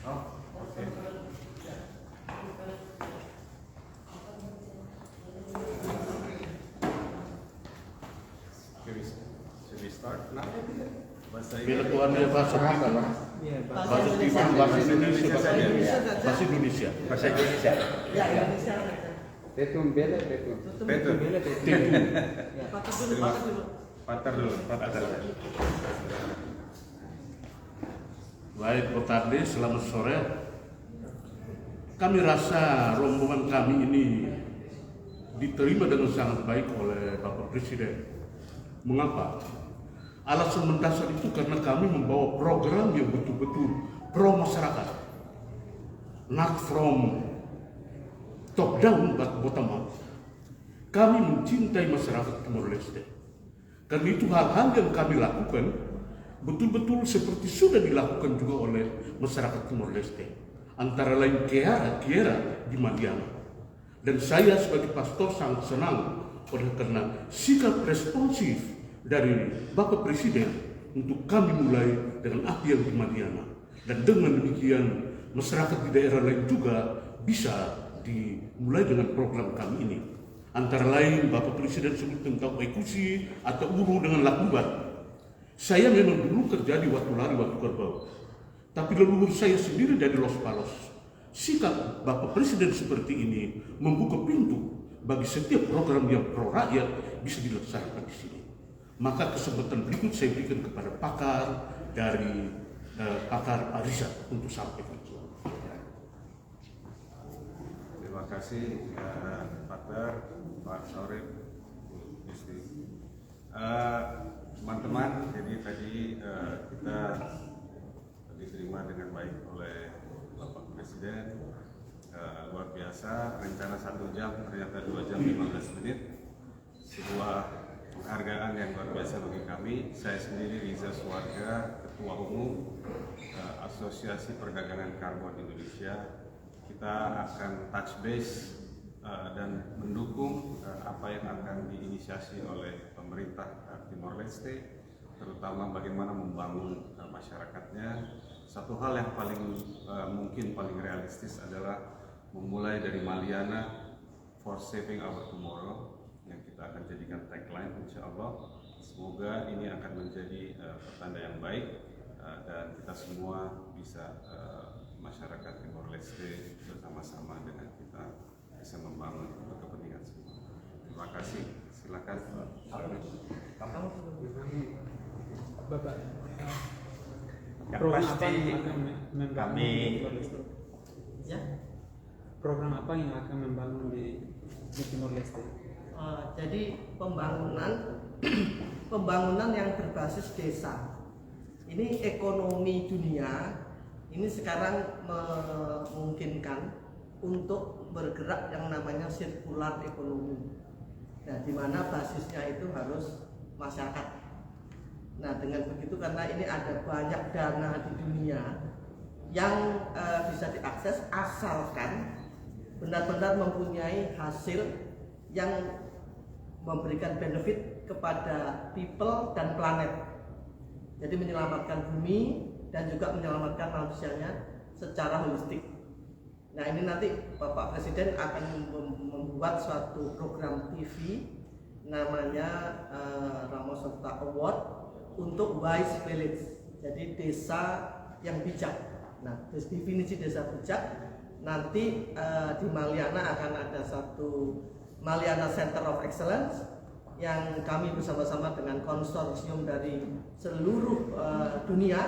Oh, oke. Should we start now? Bahasa Bila tuannya bahasa kita, Pak. Bahasa Indonesia, bahasa Indonesia. Bahasa Indonesia. Ya, Indonesia. Betul, bela, betul. Betul. Ya, patah dulu. Patah dulu. Baik, Botardi, selamat sore. Kami rasa rombongan kami ini diterima dengan sangat baik oleh Bapak Presiden. Mengapa? Alasan mendasar itu karena kami membawa program yang betul-betul pro masyarakat, not from top down but bottom up. Kami mencintai masyarakat Timor Leste. Karena itu hal-hal yang kami lakukan betul-betul seperti sudah dilakukan juga oleh masyarakat Timor Leste. Antara lain Kiara di Madiana. Dan saya sebagai pastor sangat senang oleh karena sikap responsif dari Bapak Presiden untuk kami mulai dengan api yang di Madiana. Dan dengan demikian masyarakat di daerah lain juga bisa dimulai dengan program kami ini. Antara lain Bapak Presiden sebut tentang ekusi atau uru dengan lakubat. Saya memang dulu kerja di Watu Lari, Watu Kerbau. Tapi leluhur saya sendiri dari Los Palos. Sikap Bapak Presiden seperti ini membuka pintu bagi setiap program yang pro rakyat bisa dilaksanakan di sini. Maka kesempatan berikut saya berikan kepada pakar dari pakar Arisa untuk sampaikan. Terima kasih Pak Saurip, Istri. Teman-teman, jadi tadi kita diterima dengan baik oleh Bapak Presiden. Luar biasa, rencana 1 jam ternyata 2 jam 15 menit. Sebuah penghargaan yang luar biasa bagi kami. Saya sendiri Riza Suwarga, Ketua Umum Asosiasi Perdagangan Karbon Indonesia. Kita akan touch base dan mendukung apa yang akan diinisiasi oleh pemerintah Timor Leste, terutama bagaimana membangun masyarakatnya. Satu hal yang mungkin paling realistis adalah memulai dari Maliana for saving our tomorrow yang kita akan jadikan tagline insya Allah. Semoga ini akan menjadi pertanda yang baik dan kita semua bisa masyarakat Timor Leste bersama-sama dengan kita bisa membangun untuk kepentingan semua. Terima kasih. Silakan. Bapak, Yang program pasti apa yang akan membangun kami di Timor Leste? Ya. Program apa yang akan membangun di Timor Leste? Jadi pembangunan yang berbasis desa. Ini ekonomi dunia ini sekarang memungkinkan untuk bergerak yang namanya sirkular ekonomi. Nah, di mana basisnya itu harus masyarakat. Nah, dengan begitu karena ini ada banyak dana di dunia yang bisa diakses asalkan benar-benar mempunyai hasil yang memberikan benefit kepada people dan planet. Jadi menyelamatkan bumi dan juga menyelamatkan manusianya secara holistik. Nah, ini nanti Bapak Presiden akan membuat suatu program TV namanya Ramosota Award untuk Wise Village. Jadi desa yang bijak. Nah, definisi desa bijak nanti di Maliana akan ada satu Maliana Center of Excellence yang kami bersama-sama dengan konsorsium dari seluruh dunia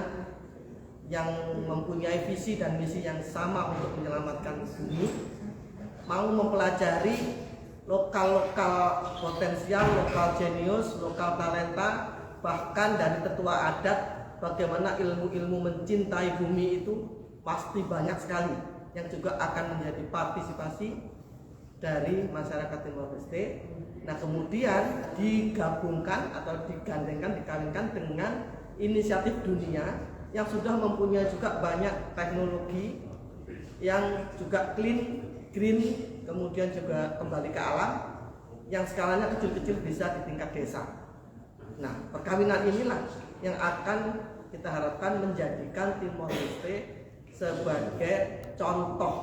yang mempunyai visi dan misi yang sama untuk menyelamatkan bumi, mau mempelajari lokal potensial, lokal jenius, lokal talenta, bahkan dari tetua adat bagaimana ilmu-ilmu mencintai bumi itu pasti banyak sekali yang juga akan menjadi partisipasi dari masyarakat Timor Leste. Nah, kemudian digabungkan atau digandengkan, dikawinkan dengan inisiatif dunia yang sudah mempunyai juga banyak teknologi yang juga clean, green, kemudian juga kembali ke alam yang skalanya kecil-kecil bisa di tingkat desa. Nah, perkawinan inilah yang akan kita harapkan menjadikan Timor Leste sebagai contoh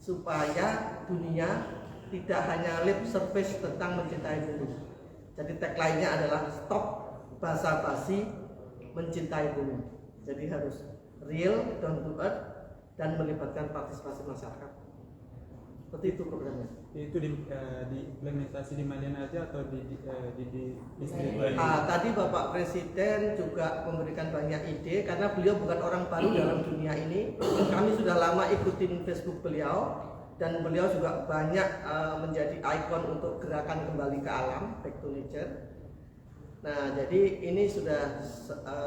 supaya dunia tidak hanya lip service tentang mencintai bumi. Jadi tagline-nya adalah stop basa-basi mencintai bumi. Jadi harus real, down to earth, dan melibatkan partisipasi masyarakat. Seperti itu programnya. Itu diimplementasi di Malian aja atau di distrik lain? Tadi Bapak Presiden juga memberikan banyak ide karena beliau bukan orang baru dalam dunia ini. Kami sudah lama ikutin Facebook beliau dan beliau juga banyak menjadi ikon untuk gerakan kembali ke alam, back to nature. Nah, jadi ini sudah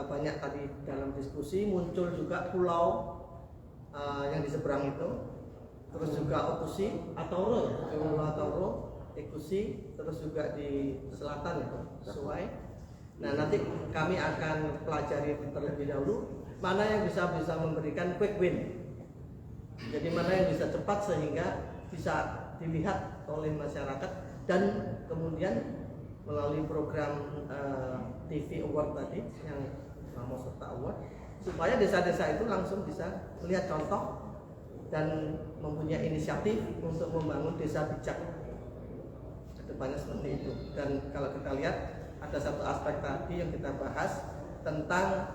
banyak tadi dalam diskusi muncul juga pulau yang di seberang itu. Terus juga Okusi, Atoro, Ekusi, terus juga di selatan itu, Suai. Nah, nanti kami akan pelajari terlebih dahulu mana yang bisa memberikan quick win. Jadi mana yang bisa cepat sehingga bisa dilihat oleh masyarakat dan kemudian melalui program TV Award tadi yang Mamo Serta Award supaya desa-desa itu langsung bisa melihat contoh dan mempunyai inisiatif untuk membangun desa bijak ke depannya seperti itu. Dan kalau kita lihat ada satu aspek tadi yang kita bahas tentang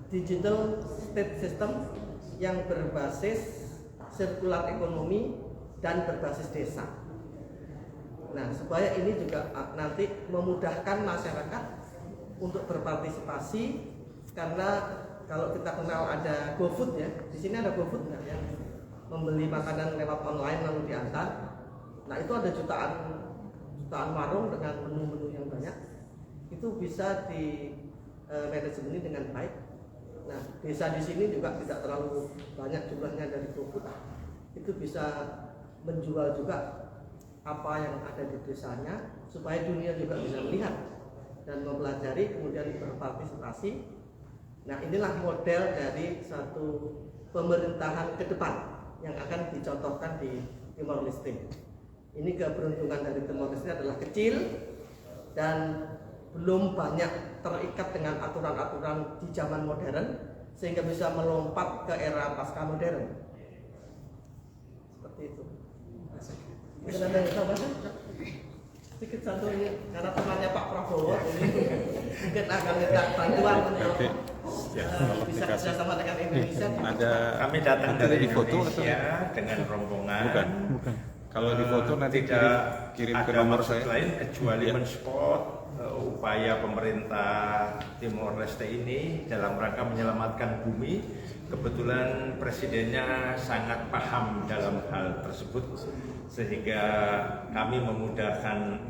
digital state system yang berbasis sirkular ekonomi dan berbasis desa. Nah, supaya ini juga nanti memudahkan masyarakat untuk berpartisipasi karena kalau kita kenal ada GoFood ya, di sini ada GoFood nggak yang membeli makanan lewat online lalu diantar. Nah itu ada jutaan warung dengan menu-menu yang banyak. Itu bisa di manajemen dengan baik. Nah desa di sini juga tidak terlalu banyak jumlahnya dari GoFood. Itu bisa menjual juga apa yang ada di desanya supaya dunia juga bisa melihat dan mempelajari kemudian berpartisipasi. Nah inilah model dari satu pemerintahan ke depan yang akan dicontohkan di Timor Leste. Ini keberuntungan dari Timor Leste adalah kecil dan belum banyak terikat dengan aturan-aturan di zaman modern sehingga bisa melompat ke era pasca modern. Seperti itu. Mungkin ada yang tambahkan? Sedikit satu ini karena temannya Pak Prabowo ini mungkin akan minta bantuan untuk bisa kerjasama dengan Indonesia. Kami datang dari di foto Indonesia dengan rombongan. Bukan. Kalau di foto nanti kirim ke nomor saya. Lain kecuali mensupport upaya pemerintah Timor Leste ini dalam rangka menyelamatkan bumi. Kebetulan presidennya sangat paham dalam hal tersebut sehingga kami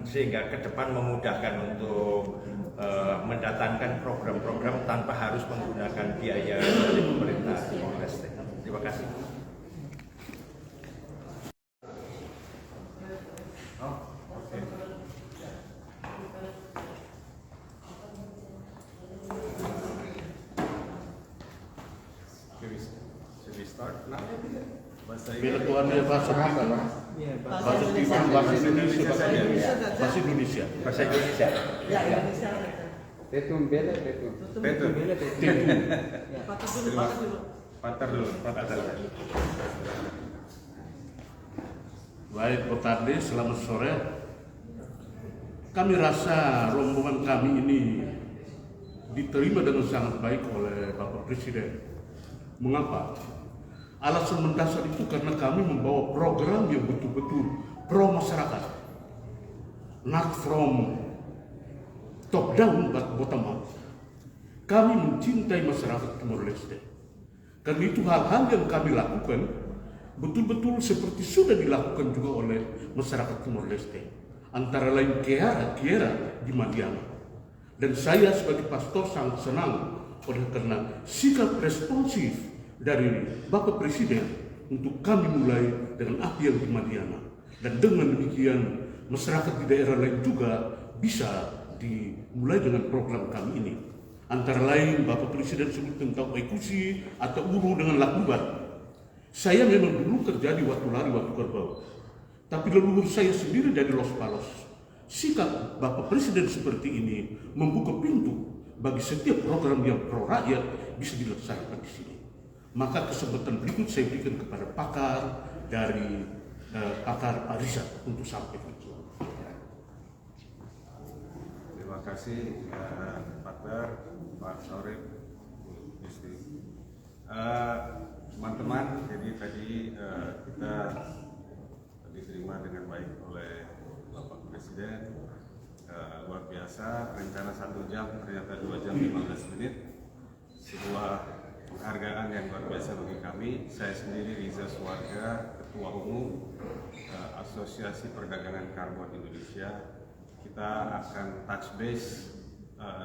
sehingga ke depan memudahkan untuk mendatangkan program-program tanpa harus menggunakan biaya dari pemerintah Timor Leste. Terima kasih. Should we start now? Bahasa Bila tuannya bahasa apa? Bahasa Indonesia, bahasa Indonesia. Bahasa Indonesia. Ya Indonesia. Tetum bela tetum. Betul. Patah dulu. Patar dulu. Baik, Potade, selamat sore. Kami rasa rombongan kami ini diterima dengan sangat baik oleh Bapak Presiden. Mengapa? Alasan mendasar itu karena kami membawa program yang betul-betul pro masyarakat, not from top down but bottom up. Kami mencintai masyarakat Timor Leste. Karena itu hal-hal yang kami lakukan betul-betul seperti sudah dilakukan juga oleh masyarakat Timor Leste. Antara lain Kiara di Madiana. Dan saya sebagai pastor sangat senang oleh karena sikap responsif dari Bapak Presiden untuk kami mulai dengan api yang di Madiana. Dan dengan demikian masyarakat di daerah lain juga bisa dimulai dengan program kami ini. Antara lain Bapak Presiden sebut tentang Ekusi atau Uru dengan Lakubat. Saya memang dulu kerja di Watu Lari, Watu Kerbau. Tapi leluhur saya sendiri dari Los Palos. Sikap Bapak Presiden seperti ini membuka pintu bagi setiap program yang pro rakyat bisa dilaksanakan di sini. Maka kesempatan berikut saya berikan kepada pakar dari pakar Ariza untuk sampaikan. Terima kasih pakar Pak Sorif, Isti. Teman-teman, jadi tadi kita diterima dengan baik oleh Bapak Presiden. Luar biasa, rencana 1 jam ternyata 2 jam 15 menit. Sebuah penghargaan yang luar biasa bagi kami. Saya sendiri Riza Suwarga, Ketua Umum Asosiasi Perdagangan Karbon Indonesia. Kita akan touch base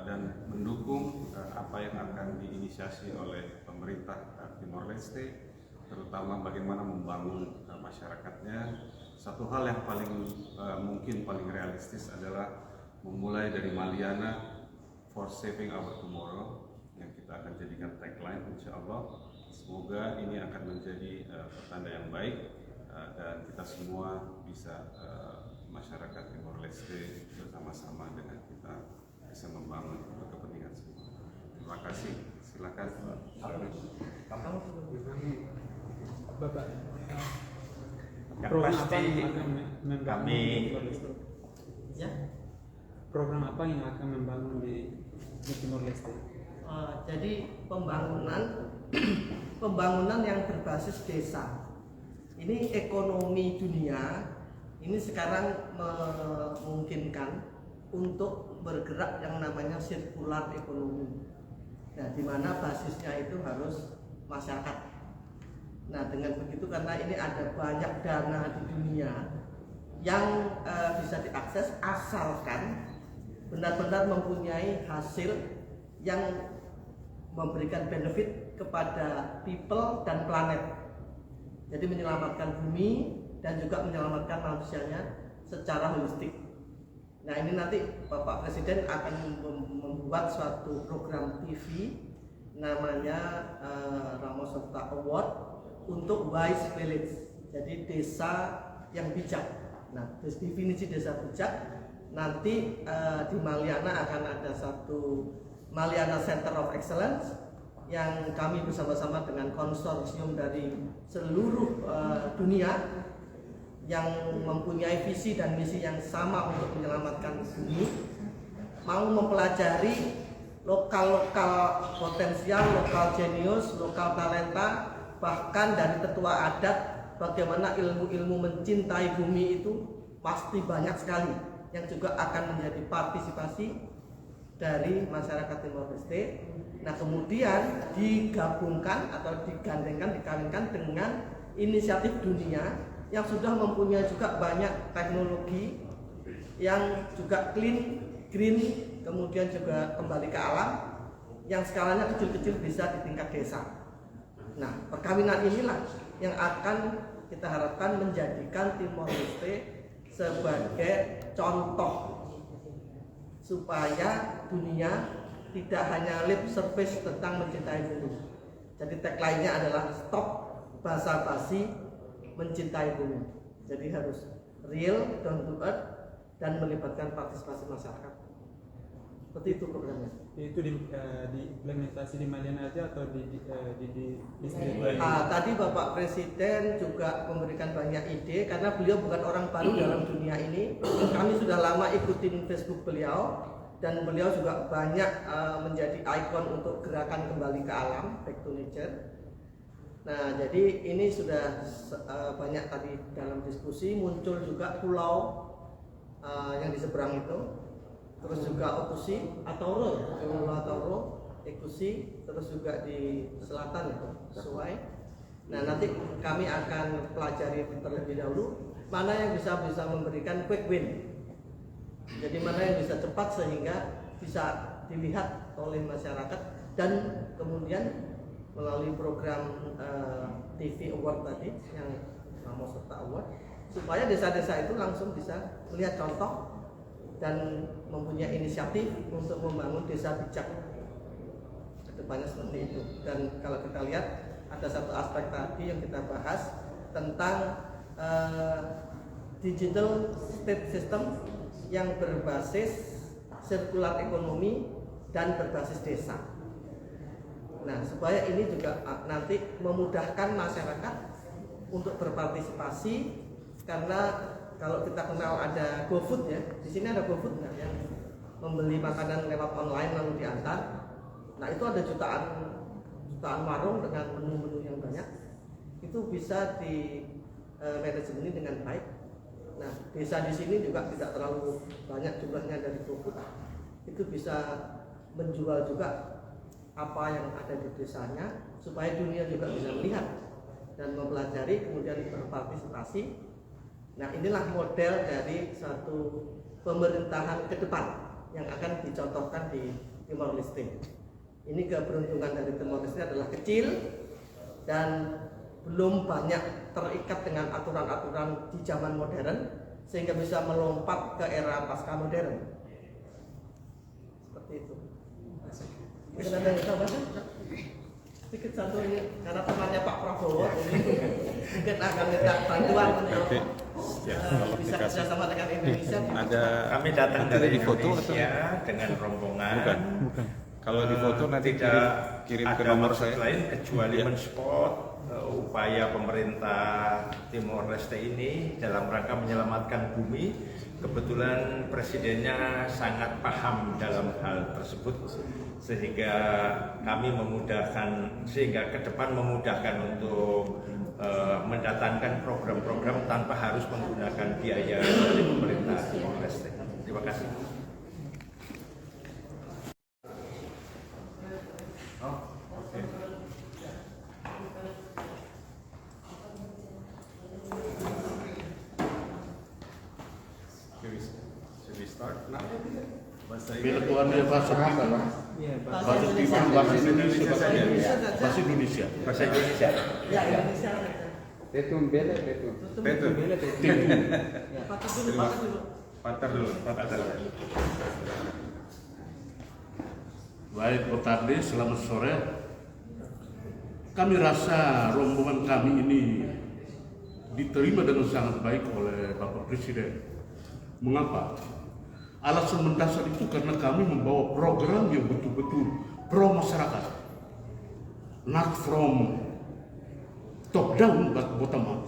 dan mendukung apa yang akan diinisiasi oleh pemerintah Timor Leste, terutama bagaimana membangun masyarakatnya. Satu hal yang mungkin paling realistis adalah memulai dari Maliana for saving our tomorrow yang kita akan jadikan tagline, insya Allah. Semoga ini akan menjadi pertanda yang baik dan kita semua bisa masyarakat Timor Leste bersama-sama dengan kita bisa membangun untuk kepentingan semua. Terima kasih. Silakan. Bapak, Yang program pasti apa yang akan membangun kami di Timor Leste? Ya. Program apa yang akan membangun di Timor Leste? Jadi pembangunan yang berbasis desa. Ini ekonomi dunia ini sekarang memungkinkan untuk bergerak yang namanya sirkular ekonomi. Nah, di mana basisnya itu harus masyarakat. Nah, dengan begitu karena ini ada banyak dana di dunia yang bisa diakses asalkan benar-benar mempunyai hasil yang memberikan benefit kepada people dan planet. Jadi menyelamatkan bumi dan juga menyelamatkan manusianya secara holistik. Nah, ini nanti Bapak Presiden akan membuat suatu program TV namanya Ramos Serta Award untuk Wise Village. Jadi desa yang bijak. Nah, definisi desa bijak nanti di Maliana akan ada satu Maliana Center of Excellence yang kami bersama-sama dengan konsorsium dari seluruh dunia yang mempunyai visi dan misi yang sama untuk menyelamatkan bumi, mau mempelajari lokal potensial, lokal jenius, lokal talenta, bahkan dari tetua adat, bagaimana ilmu-ilmu mencintai bumi itu pasti banyak sekali yang juga akan menjadi partisipasi dari masyarakat Timor Leste. Nah, kemudian digabungkan atau dikawinkan dengan inisiatif dunia yang sudah mempunyai juga banyak teknologi yang juga clean, green, kemudian juga kembali ke alam yang skalanya kecil-kecil bisa di tingkat desa. Nah, perkawinan inilah yang akan kita harapkan menjadikan Timor Leste sebagai contoh supaya dunia tidak hanya lip service tentang mencintai bumi. Jadi tagline-nya adalah stop basa-basi mencintai bumi. Jadi harus real, down to earth, dan melibatkan partisipasi masyarakat. Seperti itu programnya. Itu diimplementasi di Maliana aja atau di distrik lain? Tadi Bapak Presiden juga memberikan banyak ide karena beliau bukan orang baru dalam dunia ini. Kami sudah lama ikutin Facebook beliau dan beliau juga banyak menjadi ikon untuk gerakan kembali ke alam, back to nature. Nah, jadi ini sudah banyak tadi dalam diskusi muncul juga pulau yang di seberang itu, terus juga Okusi, Atoro, Pulau Atoro, Ekusi, terus juga di selatan itu, Suai. Nah, nanti kami akan pelajari terlebih dahulu mana yang bisa memberikan quick win. Jadi mana yang bisa cepat sehingga bisa dilihat oleh masyarakat dan kemudian melalui program TV Award tadi yang Ramos Serta Award supaya desa-desa itu langsung bisa melihat contoh dan mempunyai inisiatif untuk membangun desa bijak kedepannya seperti itu. Dan kalau kita lihat ada satu aspek tadi yang kita bahas tentang digital state system yang berbasis sirkular ekonomi dan berbasis desa. Nah, supaya ini juga nanti memudahkan masyarakat untuk berpartisipasi, karena kalau kita kenal ada GoFood ya, di sini ada GoFood nggak ya, membeli makanan lewat online lalu diantar. Nah, itu ada jutaan warung dengan menu-menu yang banyak, itu bisa di manajemen dengan baik. Nah, desa di sini juga tidak terlalu banyak jumlahnya dari GoFood, itu bisa menjual juga apa yang ada di desanya supaya dunia juga bisa melihat dan mempelajari, kemudian berpartisipasi. Nah, inilah model dari satu pemerintahan ke depan yang akan dicontohkan di Timor Leste. Ini keberuntungan dari Timor Leste adalah kecil dan belum banyak terikat dengan aturan-aturan di zaman modern sehingga bisa melompat ke era pasca modern. Seperti itu. Mungkin ada yang tahu sedikit satu ini karena temannya Pak Prabowo, mungkin akan minta bantuan untuk bisa kerjasama dengan Indonesia. Kami datang dari Indonesia dengan rombongan. Bukan. Kalau di foto nanti tidak kirim ke ada nomor maksud saya. lain kecuali mensupport upaya pemerintah Timor Leste ini dalam rangka menyelamatkan bumi. Kebetulan presidennya sangat paham dalam hal tersebut, sehingga kami memudahkan, sehingga ke depan memudahkan untuk mendatangkan program-program tanpa harus menggunakan biaya dari pemerintah Timor Leste. Terima kasih. Bila tuannya bahasa Timur, Iya, Pak. bahasa Timur, bahasa Indonesia, bahasa Indonesia. Bahasa Indonesia. Ya, Indonesia. Betul, beda betul. Betul. Bela tadi. Timur. Patah dulu. Patar dulu. Baik, Botarde, selamat sore. Kami rasa rombongan kami ini diterima dengan sangat baik oleh Bapak Presiden. Mengapa? Alasan mendasar itu karena kami membawa program yang betul-betul pro masyarakat, not from top down but bottom up.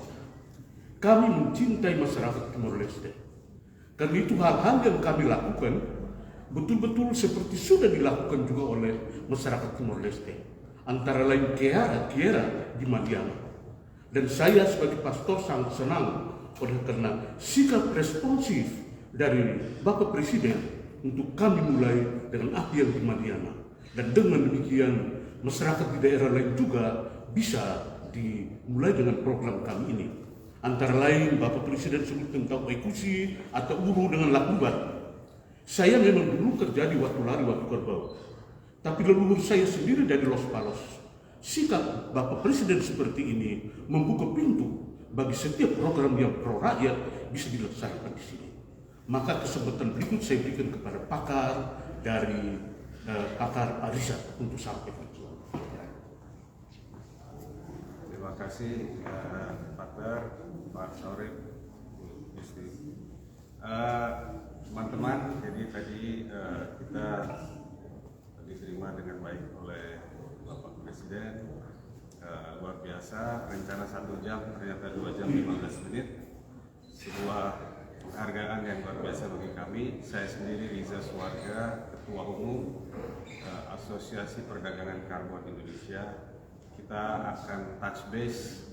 Kami mencintai masyarakat Timor Leste. Karena itu hal-hal yang kami lakukan betul-betul seperti sudah dilakukan juga oleh masyarakat Timor Leste. Antara lain Kiara di Madiana. Dan saya sebagai pastor sangat senang oleh karena sikap responsif dari Bapak Presiden untuk kami mulai dengan api yang di Madiana. Dan dengan demikian masyarakat di daerah lain juga bisa dimulai dengan program kami ini. Antara lain Bapak Presiden sebut tentang ekusi atau uru dengan lakubat. Saya memang dulu kerja di Watu Lari, Watu Kerbau. Tapi leluhur saya sendiri dari Los Palos. Sikap Bapak Presiden seperti ini membuka pintu bagi setiap program yang pro rakyat bisa dilaksanakan di sini. Maka kesempatan berikut saya berikan kepada pakar dari pakar riset untuk sampai ke situ. Terima kasih Pakar, Pak Saurip, Bu Yusti. Teman-teman, jadi tadi kita diterima dengan baik oleh Bapak Presiden. Luar biasa, rencana 1 jam ternyata 2 jam 15 menit. Sebuah penghargaan yang luar biasa bagi kami. Saya sendiri Riza Suwarga, Ketua Umum Asosiasi Perdagangan Karbon Indonesia. Kita akan touch base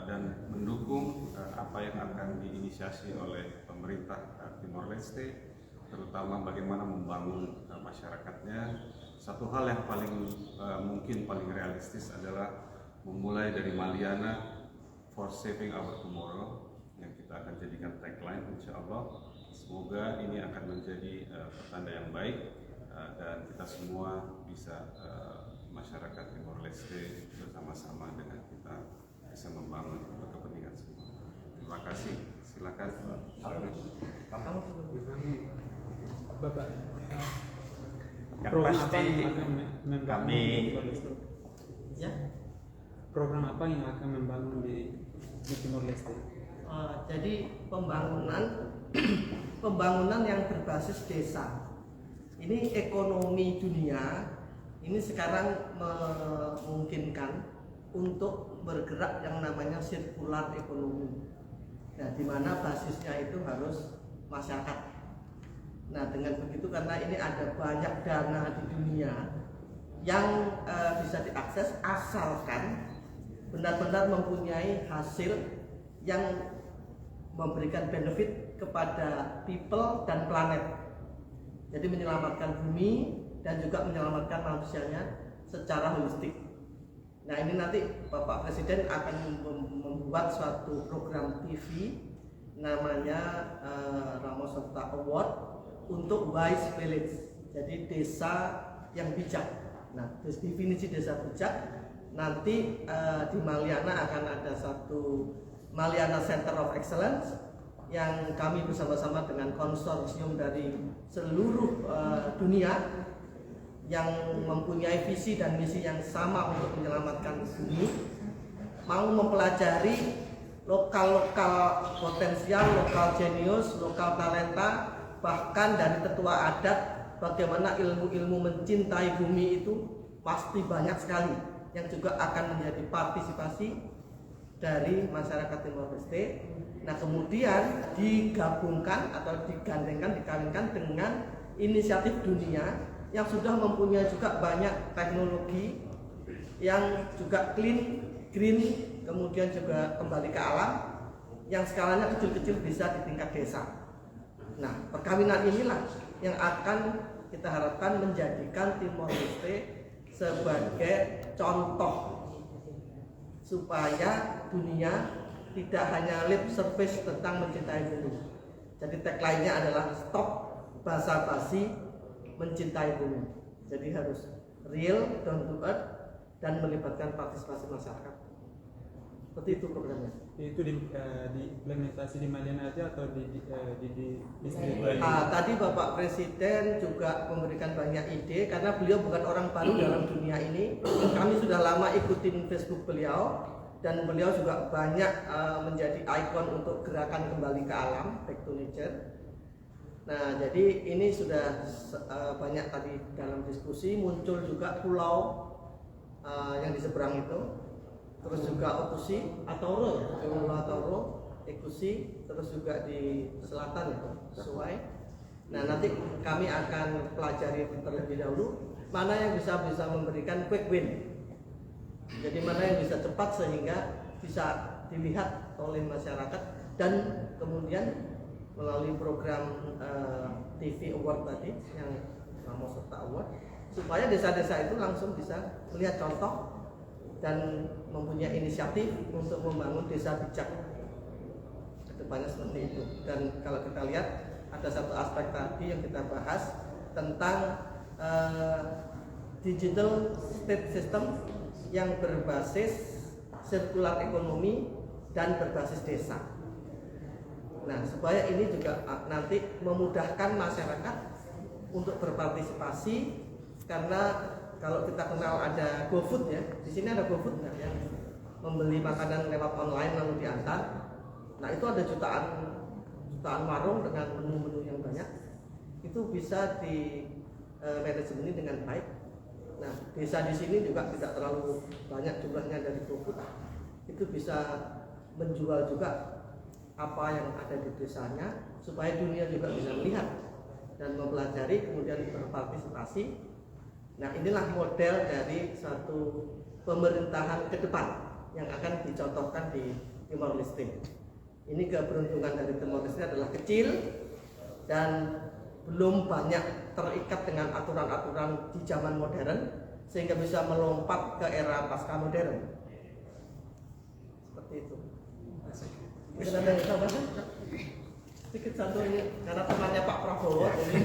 dan mendukung apa yang akan diinisiasi oleh pemerintah Timor Leste, terutama bagaimana membangun masyarakatnya. Satu hal yang mungkin paling realistis adalah memulai dari Maliana for saving our tomorrow, yang kita akan jadikan tagline insya Allah. Semoga ini akan menjadi pertanda yang baik dan kita semua bisa masyarakat Timor Leste bersama-sama dengan kita bisa membangun untuk kepentingan semua. Terima kasih. Silakan. Bapak, Yang program pasti apa yang akan membangun kami di Timor Leste? Ya. Program apa yang akan membangun di Timor Leste? Jadi pembangunan yang berbasis desa ini ekonomi dunia ini sekarang memungkinkan untuk bergerak yang namanya sirkular ekonomi. Nah, di mana basisnya itu harus masyarakat. Nah, dengan begitu karena ini ada banyak dana di dunia yang bisa diakses asalkan benar-benar mempunyai hasil yang memberikan benefit kepada people dan planet. Jadi menyelamatkan bumi dan juga menyelamatkan manusianya secara holistik. Nah, ini nanti Bapak Presiden akan membuat suatu program TV namanya Ramo Serta Award untuk Wise Village. Jadi desa yang bijak. Nah, definisi desa bijak nanti di Maliana akan ada satu Maliana Center of Excellence yang kami bersama-sama dengan konsorsium dari seluruh dunia yang mempunyai visi dan misi yang sama untuk menyelamatkan bumi, mau mempelajari lokal potensial, lokal jenius, lokal talenta, bahkan dari tetua adat bagaimana ilmu-ilmu mencintai bumi itu pasti banyak sekali yang juga akan menjadi partisipasi dari masyarakat Timor Leste. Nah, kemudian digabungkan atau digandengkan, dikawinkan dengan inisiatif dunia yang sudah mempunyai juga banyak teknologi yang juga clean, green, kemudian juga kembali ke alam yang skalanya kecil-kecil bisa di tingkat desa. Nah, perkawinan inilah yang akan kita harapkan menjadikan Timor Leste sebagai contoh supaya dunia tidak hanya lip service tentang mencintai bumi. Jadi tagline-nya adalah stop basa-basi mencintai bumi. Jadi harus real, down to earth, dan melibatkan partisipasi masyarakat. Seperti itu programnya. Itu diimplementasi di Maliana aja atau di distrik lain? Tadi Bapak Presiden juga memberikan banyak ide karena beliau bukan orang baru dalam dunia ini. Kami sudah lama ikutin Facebook beliau dan beliau juga banyak menjadi ikon untuk gerakan kembali ke alam, back to nature. Nah, jadi ini sudah banyak tadi dalam diskusi muncul juga pulau yang di seberang itu. Terus juga Okusi, Atoro ya, Pulau Atoro, Ekusi, terus juga di selatan itu, Suai. Nah, nanti kami akan pelajari terlebih dahulu mana yang bisa memberikan quick win. Jadi mana yang bisa cepat sehingga bisa dilihat oleh masyarakat dan kemudian melalui program TV Award tadi yang Ramo Serta Award supaya desa-desa itu langsung bisa melihat contoh dan mempunyai inisiatif untuk membangun desa bijak kedepannya seperti itu. Dan kalau kita lihat ada satu aspek tadi yang kita bahas tentang digital state system yang berbasis sirkular ekonomi dan berbasis desa. Nah, supaya ini juga nanti memudahkan masyarakat untuk berpartisipasi karena kalau kita kenal ada GoFood ya, di sini ada GoFood nggak yang membeli makanan lewat online lalu diantar. Nah, itu ada jutaan warung dengan menu-menu yang banyak. Itu bisa di manajemen dengan baik. Nah, desa di sini juga tidak terlalu banyak jumlahnya dari GoFood. Itu bisa menjual juga apa yang ada di desanya supaya dunia juga bisa melihat dan mempelajari kemudian berpartisipasi. Nah, inilah model dari satu pemerintahan ke depan yang akan dicontohkan di Timor Leste. Ini keberuntungan dari Timor Leste adalah kecil dan belum banyak terikat dengan aturan-aturan di zaman modern sehingga bisa melompat ke era pasca modern. Seperti itu. Mungkin ada yang tambahkan? Sedikit satu ini karena temannya Pak Prabowo, jadi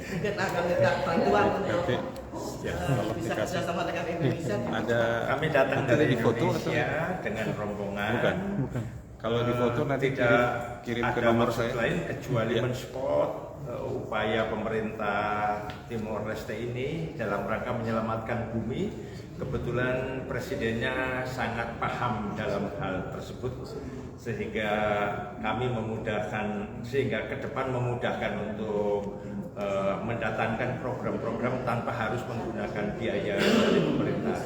mungkin akan minta bantuan untuk bisa kerjasama dengan Indonesia. Ada Kami datang dari foto Indonesia dengan rombongan. Bukan. Kalau di foto nanti tidak kirim ke ada nomor maksud saya. lain kecuali Ya. mensupport upaya pemerintah Timor Leste ini dalam rangka menyelamatkan bumi. Kebetulan presidennya sangat paham dalam hal tersebut sehingga kami memudahkan, sehingga ke depan memudahkan untuk mendatangkan program-program tanpa harus menggunakan biaya dari pemerintah.